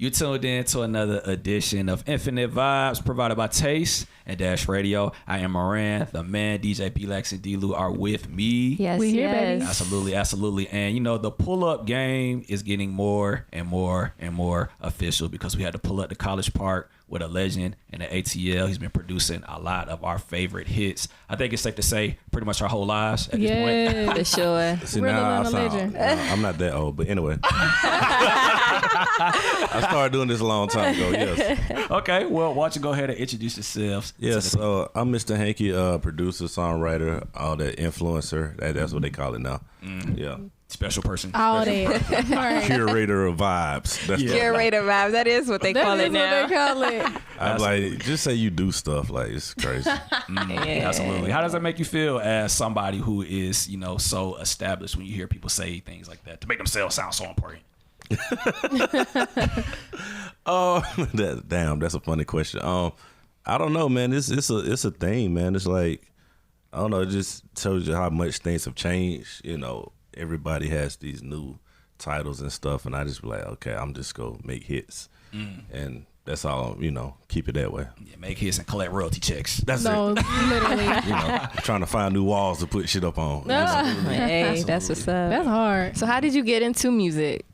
You tuned in to another edition of Infinite Vibes provided by Taste and Dash Radio. I am Moran. The man, DJ B-Lax and D-Lou are with me. Yes, we here, baby. Absolutely, absolutely. And, you know, the pull-up game is getting more and more and more official because we had to pull up to College Park with a legend in the ATL. He's been producing a lot of our favorite hits. I think it's safe to say pretty much our whole lives at this point. For sure. See, now I'm not that old, but anyway. I started doing this a long time ago, yes. Okay, well, why don't you go ahead and introduce yourselves? Yes, so I'm Mr. Hanky, producer, songwriter, all that influencer. That's what they call it now. Yeah. Special person. All that. Curator of vibes. That's Curator vibes. That is what they call it now. What they call it. I'm like, just say you do stuff. Like, it's crazy. Absolutely. How does that make you feel as somebody who is, you know, so established when you hear people say things like that to make themselves sound so important? Damn, that's a funny question. I don't know, man. It's a thing, man. It's like, I don't know. It just tells you how much things have changed. You know, everybody has these new titles and stuff, and I just be like, okay, I'm just gonna make hits, and that's all. You know, keep it that way. Yeah, make hits and collect royalty checks. That's No, it. literally. You know, trying to find new walls to put shit up on. Hey, that's what's up. That's hard. So how did you get into music?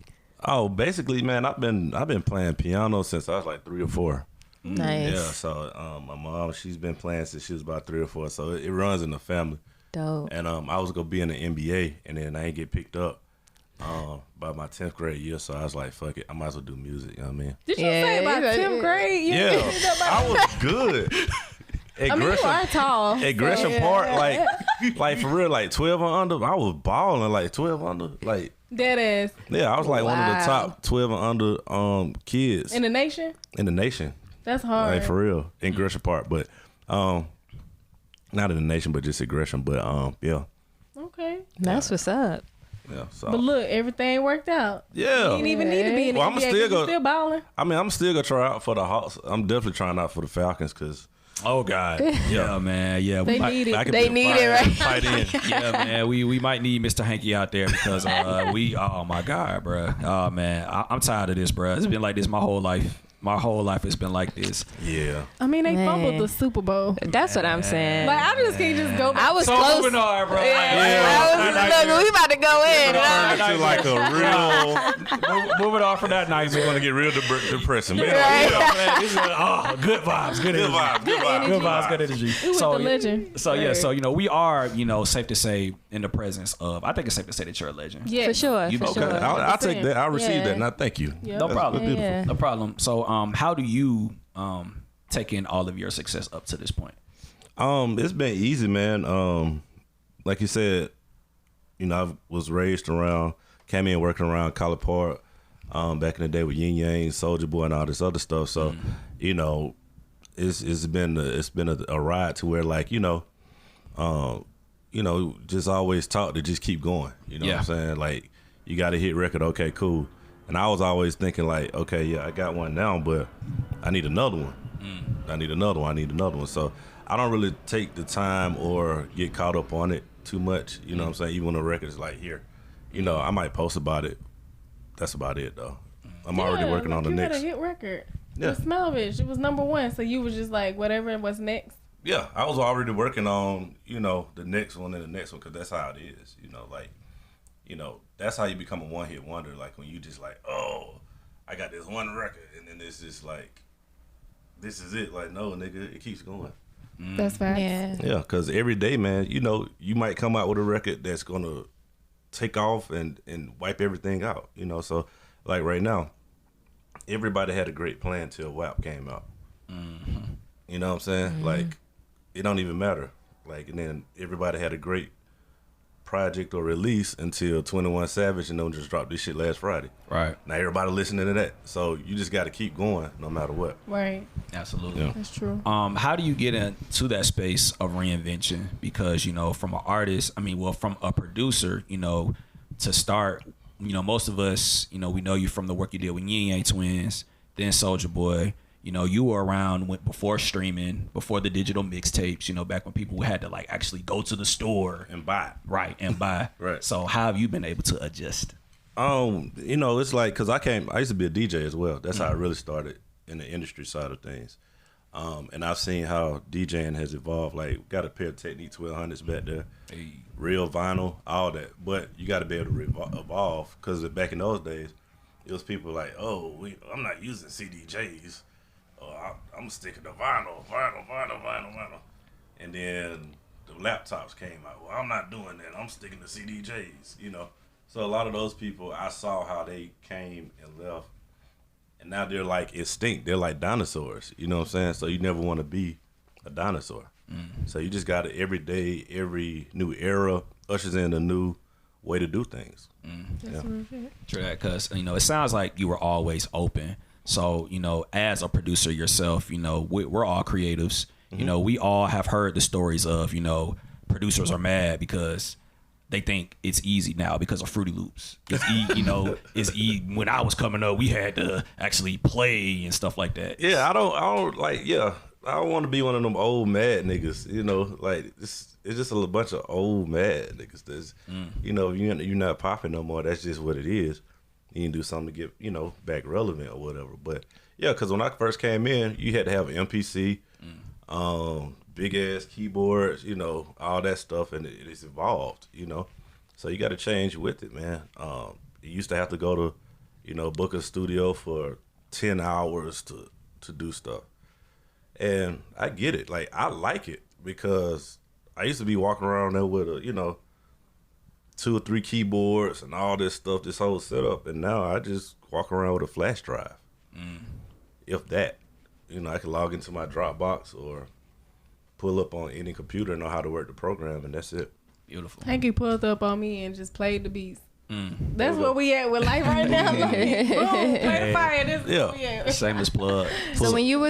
Oh, basically, man, I've been playing piano since I was like 3 or 4. Nice. Yeah, so my mom, she's been playing since she was about 3 or 4, so it runs in the family. Dope. And I was gonna be in the NBA, and then I ain't get picked up by my 10th grade year, so I was like, fuck it, I might as well do music. You know what I mean? Did you say about 10th grade? You Yeah, didn't know about I was good. I mean, you are tall. At Gresham Park, like for real, like 12 and under, I was balling like 12 under, like. Dead ass. Yeah, I was like one of the Wow. top 12 and under kids In the nation? in the nation. That's hard. Like for real, in Gresham Park, but not in the nation, but just at Gresham. But yeah, Okay. That's what's up. yeah. So But look, everything worked out. You yeah, didn't even need to be in the Well, I'ma NBA. still You go- still balling. I mean, I'm still gonna try out for the Hawks. I'm definitely trying out for the Falcons because Oh God. Yeah, man. Yeah, They need it. I can They be a need it, right? Fight in. yeah, man. We might need Mr. Hanky out there because oh my God, bro. Oh man, I'm tired of this, bro. It's been like this my whole life. My whole life it's been like this. Yeah. I mean, they Man. fumbled the Super Bowl. That's what I'm saying. Like, I just can't just go back. I was So close. moving on, bro. Look, we about to go in. It's like a real. Moving on from that night, It's gonna get real depressing, man. Right. Yeah, man, this is, good vibes, good energy. Good vibes. Good vibes, good energy. We with the legend. So yeah, so you know we are, you know, safe to say in the presence of. I think it's safe to say that you're a legend. Yeah. For sure. You For okay. sure. I'll take that. I received Yeah. that. And I thank you. Yeah. No That's problem. beautiful. Yeah. No problem. So how do you take in all of your success up to this point? It's been easy, man. Like you said, you know, I was raised around, came in working around College Park, back in the day with Yin Yang, Soulja Boy, and all this other stuff. So, you know, it's been a ride to where, like, you know, just always taught to just keep going. You know what I'm saying? Like, you got a hit record, okay, cool. And I was always thinking like, okay, yeah, I got one now, but I need another one. I need another one. So I don't really take the time or get caught up on it too much. You know what I'm saying? Even when the record is like here, you know, I might post about it. That's about it though. I'm already working on the next. You had a hit record. Yeah. The Smell-Vish, it was #1. So you was just like, whatever was next. Yeah, I was already working on, you know, the next one and the next one because that's how it is. You know, like, you know, that's how you become a one-hit wonder. Like when you just like, oh, I got this one record, and then it's just like, this is it. Like, no, nigga, it keeps going. That's facts. Yeah. Yeah, because every day, man, you know, you might come out with a record that's going to take off and wipe everything out, you know. So, like right now, everybody had a great plan till WAP came out. You know what I'm saying? Like, it don't even matter. Like, and then everybody had a great project or release until 21 Savage and them just dropped this shit last Friday. Right. Now everybody listening to that. So you just got to keep going no matter what. Right. Absolutely. Yeah. That's true. How do you get into that space of reinvention? Because, you know, from an artist, from a producer, you know, to start, you know, most of us, you know, we know you from the work you did with Yin Yang Twins, then Soulja Boy. You know, you were around before streaming, before the digital mixtapes, you know, back when people had to like actually go to the store And buy. Right. And buy. Right. So how have you been able to adjust? You know, it's like because I used to be a DJ as well. That's how I really started in the industry side of things. And I've seen how DJing has evolved. Like, got a pair of Technique 1200s back there, real vinyl, all that. But you got to be able to evolve because back in those days, it was people like, oh, I'm not using CDJs. I'm sticking to vinyl. And then the laptops came out. Well, I'm not doing that. I'm sticking to CDJs, you know. So a lot of those people, I saw how they came and left. And now they're like extinct. They're like dinosaurs. You know what I'm saying? So you never want to be a dinosaur. So you just got to, every day, every new era ushers in a new way to do things. That's True that, because, you know, it sounds like you were always open. So, you know, as a producer yourself, you know, we're all creatives. You know, we all have heard the stories of, you know, producers are mad because they think it's easy now because of Fruity Loops. You know, when I was coming up, we had to actually play and stuff like that. Yeah, I don't want to be one of them old mad niggas. You know, like it's just a bunch of old mad niggas. That's, you know, you're not popping no more. That's just what it is. You can do something to get, you know, back relevant or whatever. But yeah, because when I first came in, you had to have an MPC, big ass keyboards, you know, all that stuff, and it's evolved, you know. So you got to change with it, man. You used to have to go to, you know, book a studio for 10 hours to do stuff. And I get it. Like, I like it because I used to be walking around there with, you know, 2 or 3 keyboards and all this stuff, this whole setup. And now I just walk around with a flash drive. If that. You know, I can log into my Dropbox or pull up on any computer and know how to work the program, and that's it. Beautiful. Hanky pulled up on me and just played the beats. That's where we at with life right now. Boom, play the fire. This is where we at. Shameless plug. So when you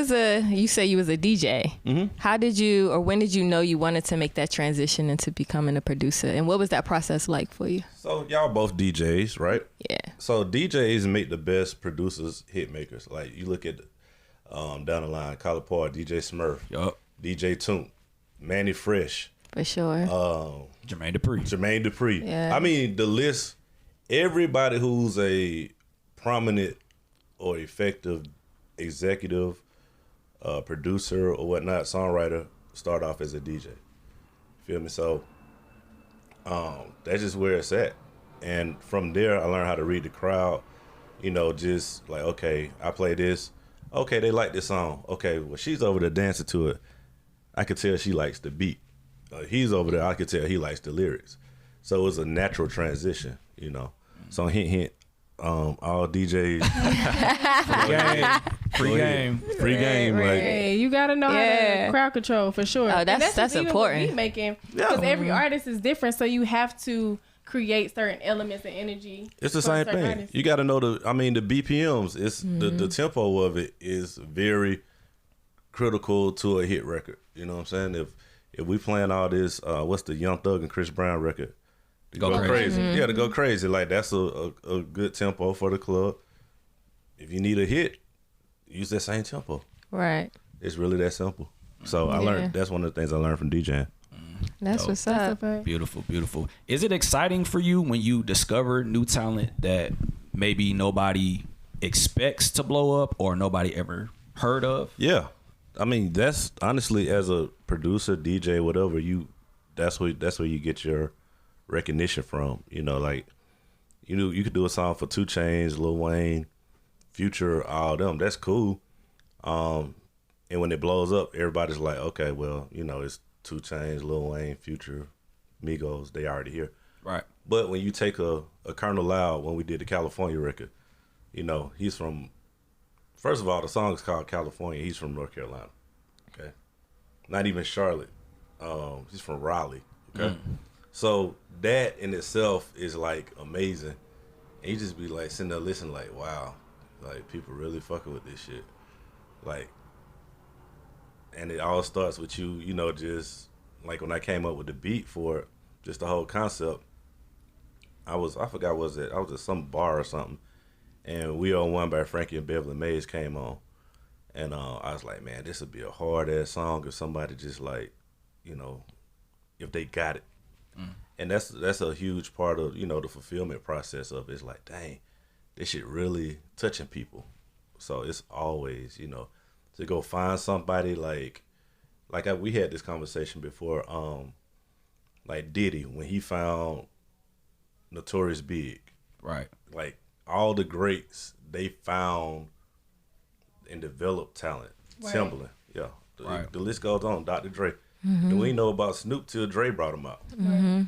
say you was a DJ, how did you, or when did you know you wanted to make that transition into becoming a producer? And what was that process like for you? So y'all both DJs, right? Yeah. So DJs make the best producers, hit makers. Like, you look at down the line, Collar Parr, DJ Smurf, DJ Toon, Manny Fresh. For sure. Jermaine Dupri. Yeah. I mean, the list, everybody who's a prominent or effective executive, producer or whatnot, songwriter, start off as a DJ. Feel me? So that's just where it's at. And from there, I learned how to read the crowd. You know, just like, okay, I play this. Okay, they like this song. Okay, well, she's over there dancing to it. I could tell she likes the beat. He's over there. I could tell he likes the lyrics. So it was a natural transition, you know. So hint, hint. All DJs. Free game. Like, Hey, you gotta know how to crowd control for sure. Oh, that's important. Beat making, because every artist is different, so you have to create certain elements and energy. It's the same thing. Artists. You got to know the BPMs. It's the tempo of it is very critical to a hit record. You know what I'm saying? If we playing all this, what's the Young Thug and Chris Brown record? Go crazy. Yeah, to go crazy. Like, that's a good tempo for the club. If you need a hit, use that same tempo. Right. It's really that simple. So I learned. That's one of the things I learned from DJing. That's what's up. Beautiful, beautiful. Is it exciting for you when you discover new talent that maybe nobody expects to blow up or nobody ever heard of? Yeah. I mean, that's honestly, as a producer, DJ, whatever, that's where you get your recognition from. You know, like, you could do a song for 2 Chainz, Lil Wayne, Future, all them. That's cool. And when it blows up, everybody's like, okay, well, you know, it's 2 Chainz, Lil Wayne, Future, Migos, they already here. Right. But when you take a Colonel Loud, when we did the California record, you know, he's from, first of all, the song is called California. He's from North Carolina. Okay. Not even Charlotte. He's from Raleigh. Okay. So that in itself is like amazing. And you just be like sitting there listening like, wow, like people really fucking with this shit. Like, and it all starts with you know, just like when I came up with the beat for it, just the whole concept. I forgot what was it. I was at some bar or something, and We On One by Frankie and Beverly Mays came on, and I was like, man, this would be a hard ass song if somebody just like, you know, if they got it. And that's a huge part of, the fulfillment process of it. It's like, dang, this shit really touching people. So it's always, to go find somebody we had this conversation before, like Diddy, when he found Notorious Big. Right. Like all the greats, they found and developed talent. Right. Timbaland, yeah. Right. The list goes on. Dr. Dre. And we know about Snoop till Dre brought him out. Mm-hmm.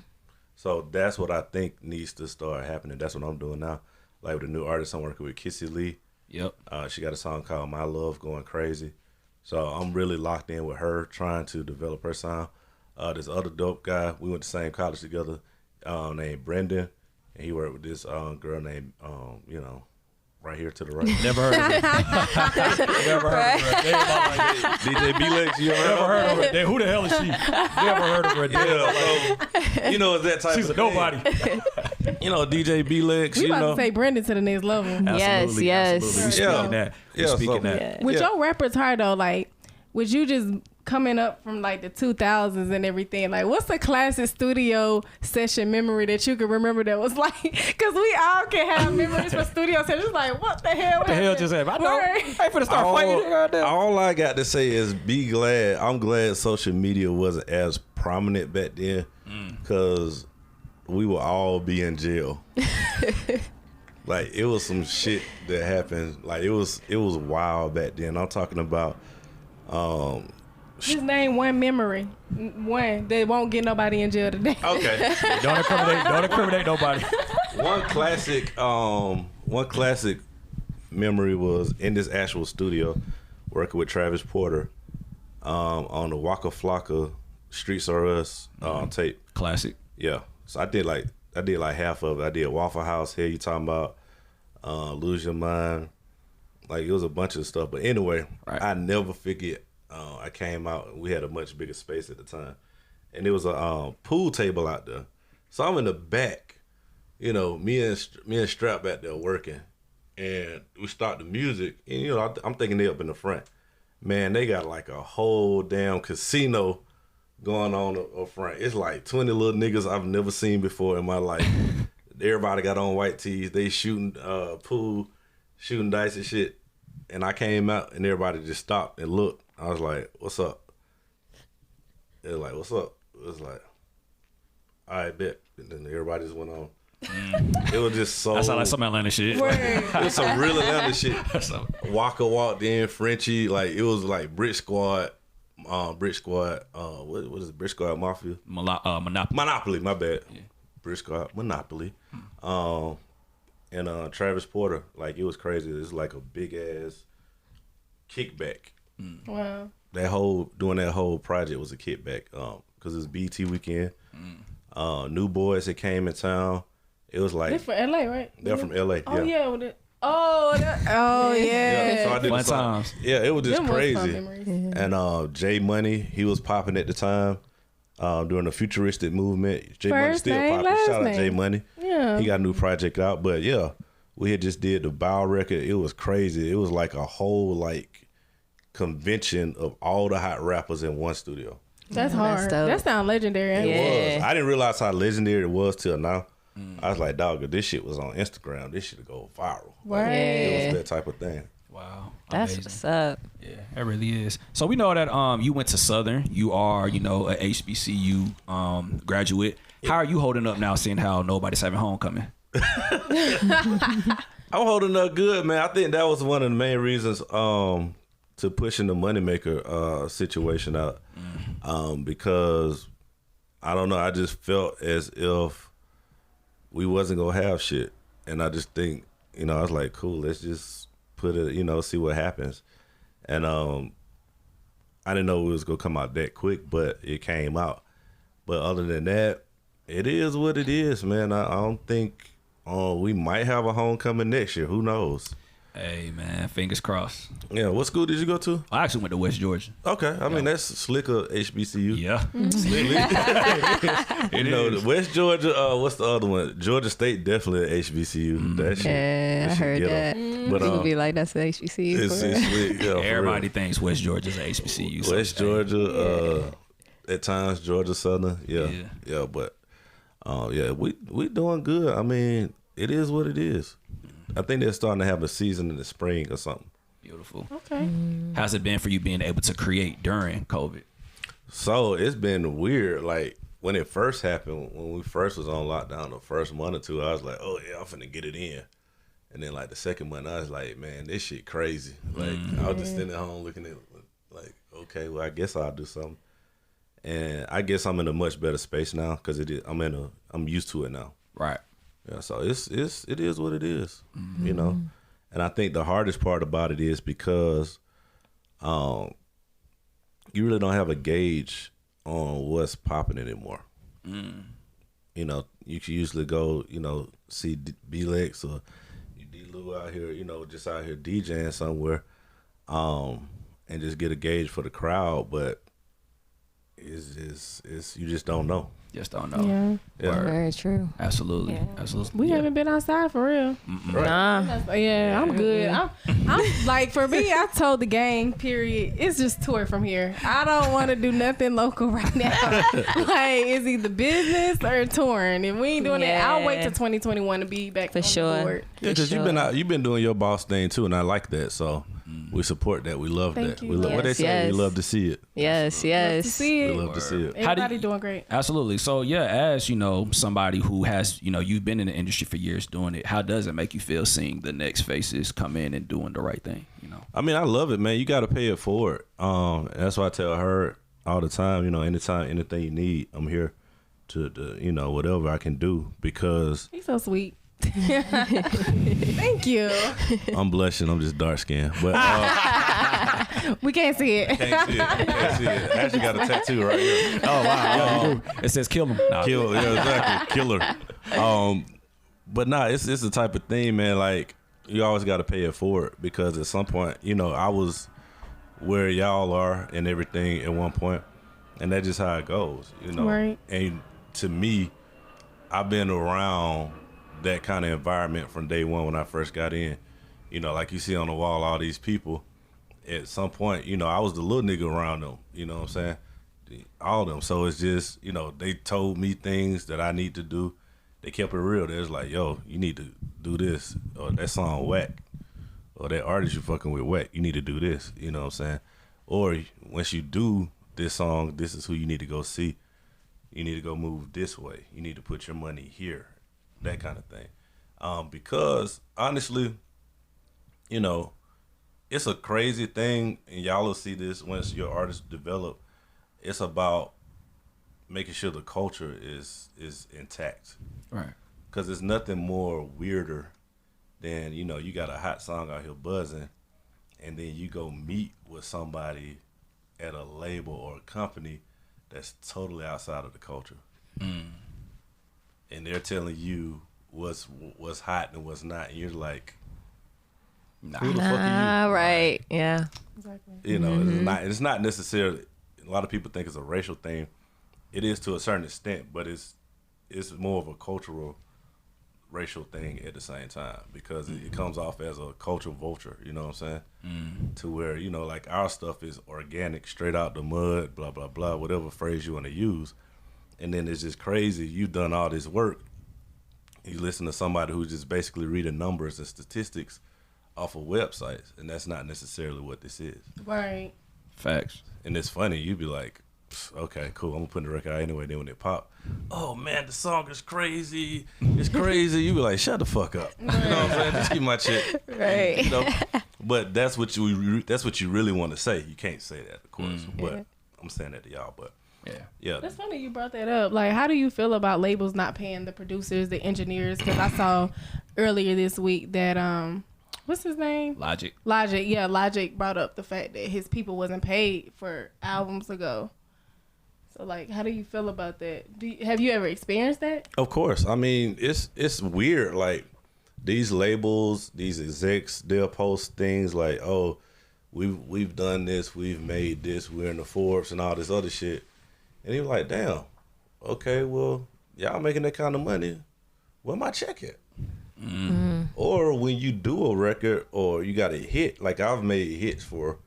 So that's what I think needs to start happening. That's what I'm doing now. Like with the new artist I'm working with, Kissy Lee. Yep. She got a song called My Love, going crazy. So I'm really locked in with her, trying to develop her sound. This other dope guy, we went to the same college together, named Brendan. And he worked with this girl named, right here to the right. Never heard of her. Never heard of her. DJ B-Lex, you Never heard of her. Who the hell is she? Never heard of her. Yeah, so, it's that type She's of a nobody. DJ B-Lex, We about to take Brendan to the next level. Absolutely, Yes. absolutely. We speaking that. We speaking that. With your rapper's heart though, like, was you just coming up from like the 2000s and everything? Like, what's the classic studio session memory that you can remember that was like? Because we all can have memories for studio sessions. Like, what the hell? What the hell just happened? I know. I ain't finna start fighting. All I got to say is be glad. I'm glad social media wasn't as prominent back then, because we would all be in jail. Like, it was some shit that happened. Like, it was wild back then. I'm talking about Just name one memory, one that won't get nobody in jail today. Okay. Don't incriminate nobody. One classic memory was in this actual studio working with Travis Porter on the Waka Flocka Streets Are Us tape. Classic. Yeah. So I did like half of it. I did Waffle House. Here you talking about Lose Your Mind. Like, it was a bunch of stuff. But anyway, right. I never forget. I came out. We had a much bigger space at the time, and there was a pool table out there. So I'm in the back, me and Strap back there working, and we start the music, and I'm thinking they up in the front. Man, they got like a whole damn casino going on up front. It's like 20 little niggas I've never seen before in my life. Everybody got on white tees. They shooting pool, shooting dice and shit. And I came out, and everybody just stopped and looked. I was like, what's up? They were like, what's up? It was like, all right, bet. And then everybody just went on. It was just so... That sound like some Atlanta shit. It was some real Atlanta shit. Walker walked in, Frenchie, like, it was like Brick Squad, what is it? Brick Squad Mafia? Monopoly, my bad. Yeah. Brick Squad, Monopoly. And Travis Porter, like, it was crazy. It was like a big ass kickback. Wow. Doing that whole project was a kickback, because it was BT weekend. New Boys that came in town. It was like... They're from LA, right? They're from LA, Oh, yeah. Yeah. Yeah, so I did Fun the song. times. Yeah, it was just Them was fun crazy. memories. And Jay Money, he was popping at the time during the futuristic movement. Jay Money First still name, popping. last Shout out name. Jay Money. Yeah. He got a new project out. But yeah, we had just did the Bow record. It was crazy. It was like a whole like convention of all the hot rappers in one studio. That's hard. That sounds legendary. It was. I didn't realize how legendary it was till now. I was like, dog, if this shit was on Instagram, this shit would go viral. Right. Like, it was that type of thing. Wow. That's amazing. what's up. Yeah, it really is. So we know that you went to Southern. You are, a HBCU graduate. How are you holding up now, seeing how nobody's having homecoming? I'm holding up good, man. I think that was one of the main reasons to pushing the Moneymaker situation out. Because I don't know, I just felt as if we wasn't gonna have shit. And I just think, I was like, cool, let's just put it, see what happens. And I didn't know it was gonna come out that quick, but it came out. But other than that, it is what it is, man. I don't think we might have a homecoming next year. Who knows? Hey, man, fingers crossed. Yeah, what school did you go to? I actually went to West Georgia. Okay, I mean, that's slicker HBCU. Yeah. The West Georgia, what's the other one? Georgia State, definitely an HBCU. That shit, Yeah, I heard that. But, People be like, that's the HBCU. it's slick, yeah, for Everybody real. thinks West Georgia's a HBCU. West Georgia, at times Georgia Southern, yeah, but Yeah, we doing good. I mean, it is what it is. I think they're starting to have a season in the spring or something. Beautiful. Okay. How's it been for you being able to create during COVID? So it's been weird. Like when it first happened, when we first was on lockdown, the first month or two, I was like, oh yeah, I'm finna get it in. And then like the second month, I was like, man, this shit crazy. Like I was just sitting at home looking at it, like, okay, well I guess I'll do something. And I guess I'm in a much better space now because I'm used to it now. Right. Yeah, so it is what it is, you know. And I think the hardest part about it is because you really don't have a gauge on what's popping anymore. You know, you can usually go, you know, see B-Lex or D-Lou out here, you know, just out here DJing somewhere, and just get a gauge for the crowd, but it's you just don't know. Just don't know. Yeah. Very true. Absolutely. Yeah. Absolutely. We haven't been outside for real. Right. Nah. Yeah, I'm good. I'm like, for me, I told the gang, period, it's just tour from here. I don't want to do nothing local right now. Like, it's either business or touring. If we ain't doing it, I'll wait till 2021 to be back For on sure. the board. Yeah, because you've been doing your boss thing too, and I like that. So we support that. We love Thank that. you. We love what they say. Yes. We love to see it. Yes. Love to see it. We love to see it. Everybody doing great. Absolutely. So yeah, as you know, somebody who has, you know, you've been in the industry for years doing it, how does it make you feel seeing the next faces come in and doing the right thing, you know? I mean, I love it, man. You got to pay it forward. That's why I tell her all the time, you know, anytime, anything you need, I'm here to you know, whatever I can do, because He's so sweet. Thank you. I'm blushing. I'm just dark skinned, but We can't see it. can't see it. Can't see it. I actually got a tattoo right here. Oh wow, yeah, you do. It says kill him. Nah. Kill, yeah, exactly, killer. But nah, it's the type of thing, man. Like you always got to pay it forward, because at some point, you know, I was where y'all are and everything at one point, and that's just how it goes, you know. Right. And to me, I've been around that kind of environment from day one when I first got in. You know, like you see on the wall, all these people. At some point, you know, I was the little nigga around them. You know what I'm saying? All of them. So it's just, you know, they told me things that I need to do. They kept it real. They was like, yo, you need to do this. Or that song whack. Or that artist you fucking with whack. You need to do this. You know what I'm saying? Or once you do this song, this is who you need to go see. You need to go move this way. You need to put your money here. That kind of thing. Because honestly, you know, it's a crazy thing, and y'all will see this once your artists develop. It's about making sure the culture is intact. Right. Because there's nothing more weirder than, you know, you got a hot song out here buzzing, and then you go meet with somebody at a label or a company that's totally outside of the culture. And they're telling you what's hot and what's not, and you're like, who the fuck are you? Right. Yeah. Exactly. You know, it's not necessarily, a lot of people think it's a racial thing. It is to a certain extent, but it's more of a cultural racial thing at the same time, because it comes off as a cultural vulture, you know what I'm saying? To where, you know, like our stuff is organic, straight out the mud, blah, blah, blah, whatever phrase you want to use. And then it's just crazy. You've done all this work. You listen to somebody who's just basically reading numbers and statistics off of websites, and that's not necessarily what this is. Right. Facts. And it's funny, you'd be like, okay, cool, I'm gonna put the record out anyway. Then when it pop, oh man, the song is crazy. It's crazy. You be like, shut the fuck up. You know what I'm saying? Just keep my shit. Right. You know? But that's what you really want to say. You can't say that, of course. But I'm saying that to y'all. But yeah. That's funny you brought that up. Like, how do you feel about labels not paying the producers, the engineers? Because I saw earlier this week that what's his name? Logic. Yeah, Logic brought up the fact that his people wasn't paid for albums ago. So, like, how do you feel about that? Have you ever experienced that? Of course. I mean, it's weird. Like, these labels, these execs, they'll post things like, oh, we've done this, we've made this, we're in the Forbes and all this other shit. And he was like, damn, okay, well, y'all making that kind of money. Where my check at? Or when you do a record or you got a hit, like I've made hits for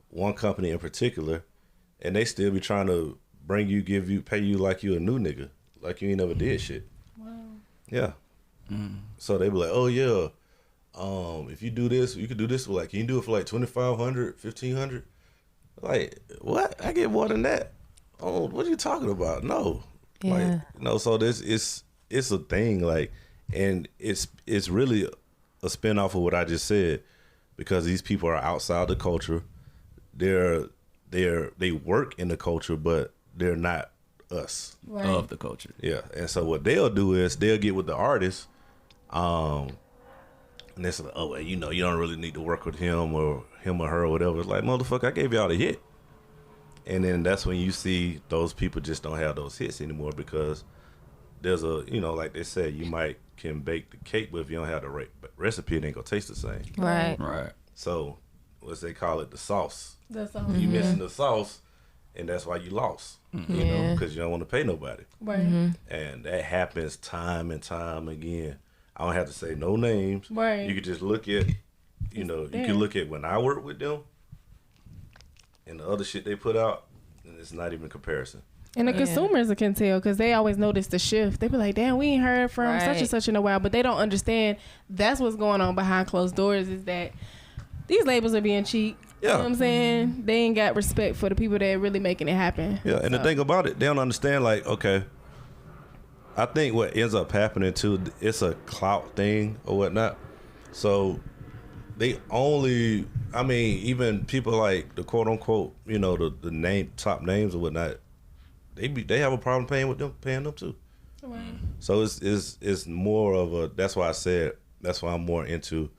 one company in particular, and they still be trying to pay you like you a new nigga. like you ain't never did shit. Wow. Yeah. So they be like, oh yeah, if you do this, you could do this for like, can you do it for like 2,500, 1,500? Like, what? I get more than that. Oh, what are you talking about? No. Yeah. Like, so this it's a thing, like, and it's really a spinoff of what I just said, because these people are outside the culture. They work in the culture, but they're not us. Right. Of the culture. Yeah. And so what they'll do is they'll get with the artist, and they say, oh, well, you don't really need to work with him or her or whatever. It's like, motherfucker, I gave y'all the hit. And then that's when you see those people just don't have those hits anymore, because there's a, like they said, you can bake the cake, but if you don't have the recipe, it ain't gonna taste the same. Right. Right. So what's they call it, the sauce. That's all. You missing the sauce, and that's why you lost. You know, because you don't want to pay nobody. Right. And that happens time and time again. I don't have to say no names. Right. You could just look at, you can look at when I work with them and the other shit they put out, and it's not even a comparison. And the consumers can tell, because they always notice the shift. They be like, damn, we ain't heard from such and such in a while. But they don't understand that's what's going on behind closed doors, is that these labels are being cheap. Yeah. You know what I'm saying? They ain't got respect for the people that are really making it happen. Yeah, and the thing about it, they don't understand, like, okay, I think what ends up happening too, it's a clout thing or whatnot. So they only, even people like the quote unquote, the top names or whatnot, they have a problem paying them too. Right. So it's more of a, that's why I'm more into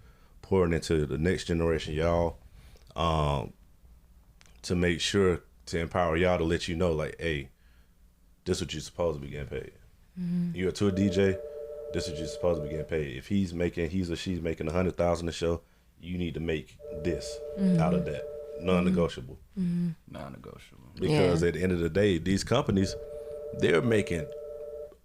pouring into the next generation, y'all, to make sure to empower y'all, to let you know, like, hey, this is what you're supposed to be getting paid. You're a tour DJ, this is what you're supposed to be getting paid. If he's or she's making 100,000 a show, you need to make this out of that, non-negotiable. Non-negotiable. Because at the end of the day, these companies, they're making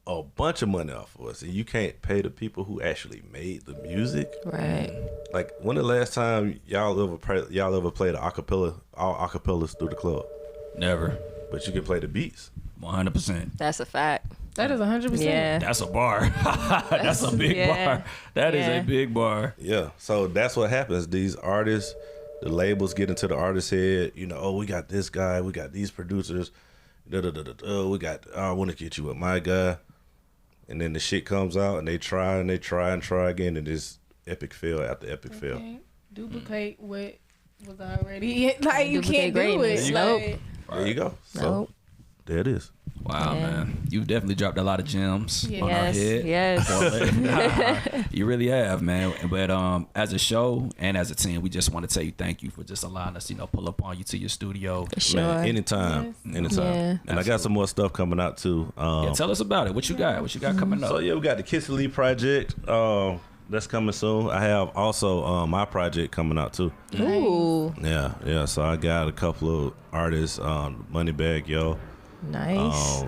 a bunch of money off of us, and you can't pay the people who actually made the music. Right. Like, when the last time y'all ever played all acapellas through the club? Never. But you can play the beats. 100%. That's a fact. That is 100%. Yeah. That's a bar. That's a big bar. That is a big bar. Yeah. So that's what happens. These artists, the labels get into the artist's head. We got this guy, we got these producers. I want to get you with my guy. And then the shit comes out, and they try and try again, and it's epic fail after epic fail. Duplicate what was already, like, you Duplicate can't do greatness. it. Nope. Like, There you go. So there it is. Wow, man. You've definitely dropped a lot of gems on our head. Yes. You really have, man. But as a show and as a team, we just want to tell you thank you for just allowing us, pull up on you to your studio. For sure. Man, anytime. Yeah. And I got some more stuff coming out too. Tell us about it. What you got? What you got coming up? So we got the Kiss Lee project. That's coming soon. I have also my project coming out too. Ooh. Yeah. So I got a couple of artists, Moneybag Yo. Nice.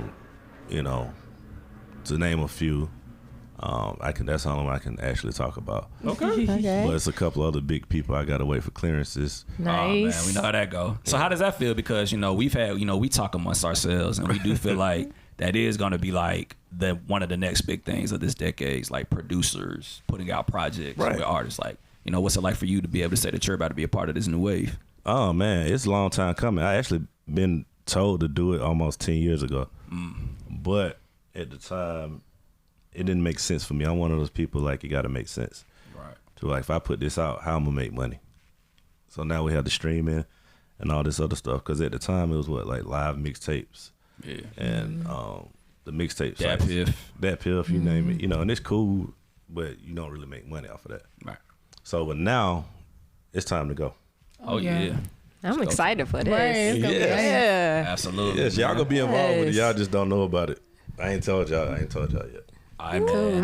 To name a few. That's all I can actually talk about. Okay. But it's a couple other big people I gotta wait for clearances. Nice. Oh man, we know how that go. So how does that feel? Because we've had we talk amongst ourselves, and we do feel like that is going to be like one of the next big things of this decade, like producers putting out projects with artists. Like, what's it like for you to be able to say that you're about to be a part of this new wave? Oh man, it's a long time coming. I actually been told to do it almost 10 years ago, but at the time it didn't make sense for me. I'm one of those people, like, it got to make sense, Right. to, like, if I put this out, how I'm gonna make money. So now we have the streaming and all this other stuff, because at the time it was like live mixtapes, and the mixtape sites, that piff, you name it, and it's cool, but you don't really make money off of that. Right. So but now it's time to go. Oh yeah. I'm excited for this. Right, it's gonna be Yeah. Absolutely. Yes, y'all gonna be involved with it. Yes. Y'all just don't know about it. I ain't told y'all yet. I mean,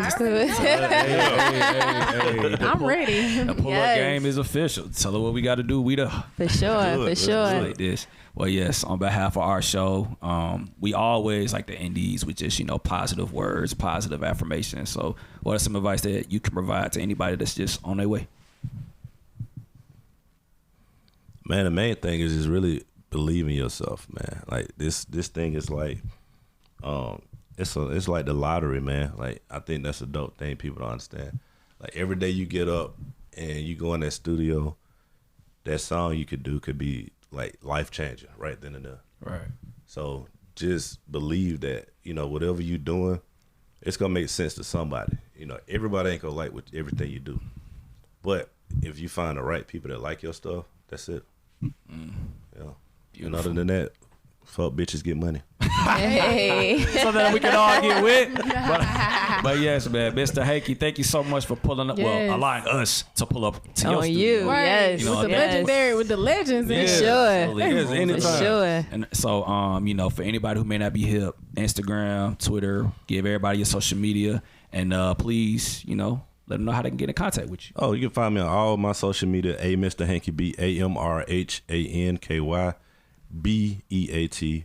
I'm ready. the pull-up Yes. game is official. Tell her what we got to do. We the For sure. Let's For do sure. like this. Well, yes, on behalf of our show, we always like to end these with just, positive words, positive affirmations. So what are some advice that you can provide to anybody that's just on their way? Man, the main thing is just really believe in yourself, man. Like this thing is like, it's like the lottery, man. Like I think that's a dope thing people don't understand. Like every day you get up and you go in that studio, that song you could do could be like life changing right then and there. Right. So just believe that, whatever you're doing, it's gonna make sense to somebody. Everybody ain't gonna like with everything you do. But if you find the right people that like your stuff, that's it. Yeah. And other than that, fuck bitches, get money. Hey. So that we can all get with. But yes, man, Mr. Hanky, thank you so much for pulling up. Yes. Well, allowing us to pull up to your On studio. you, Right. yes. With the yes. legendary, with the legends. Yeah, in it. Sure. absolutely. Yes, anytime. Sure. And so, for anybody who may not be hip, Instagram, Twitter, give everybody your social media, and please, let them know how they can get in contact with you. Oh, you can find me on all my social media, Mr. Hanky Beat, AMRHANKYBEAT.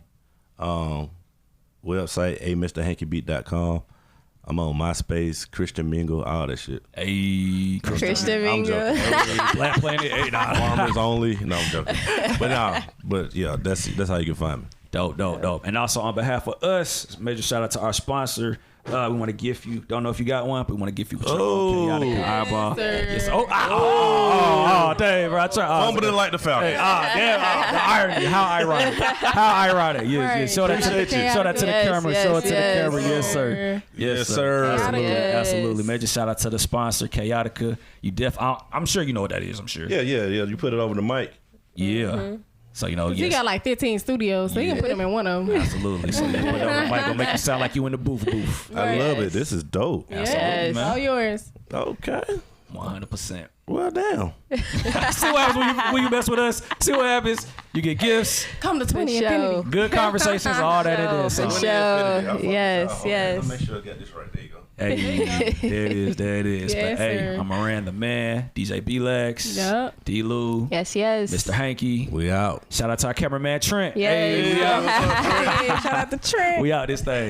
Website, MrHankyBeat.com. I'm on MySpace, Christian Mingle, all that shit. Hey, Christian I'm Mingle. joking. Black Planet, hey, nah. Farmers only. No, I'm joking. But yeah, that's how you can find me. Dope. And also on behalf of us, major shout out to our sponsor. We want to gift you. Don't know if you got one, but we want to gift you. Eyeball. Yes, sir. Oh, dang, bro. Fumbled it like the Falcons. Damn, the irony. How ironic. Yeah, show that to the camera. Yes, Show it to the yes. camera. Yes, sir. Yes, sir. Absolutely. Yes. Absolutely. Major shout out to the sponsor, Chaotica. I'm sure you know what that is. I'm sure. Yeah. You put it over the mic. Yeah. So, He yes. got like 15 studios, so you can put them in one of them. Absolutely. So, yeah, that might gonna make you sound like you in the booth. I love it. This is dope. Yes. man. All yours. Okay. 100%. Well, damn. See what happens when you mess with us. See what happens. You get gifts, Come to 20 show. Infinity. good conversations, all that it is. For So, sure. Yes, yes. I'll make sure I got this right. There you go. hey, there it is. Yes, But hey, sir. I'm Moran the man, DJ B-Lex, Yup. D-Lou, Yes, yes. Mr. Hanky. We out. Shout out to our cameraman Trent. Yes. Hey, we out. Hey, shout out to Trent. We out this thing.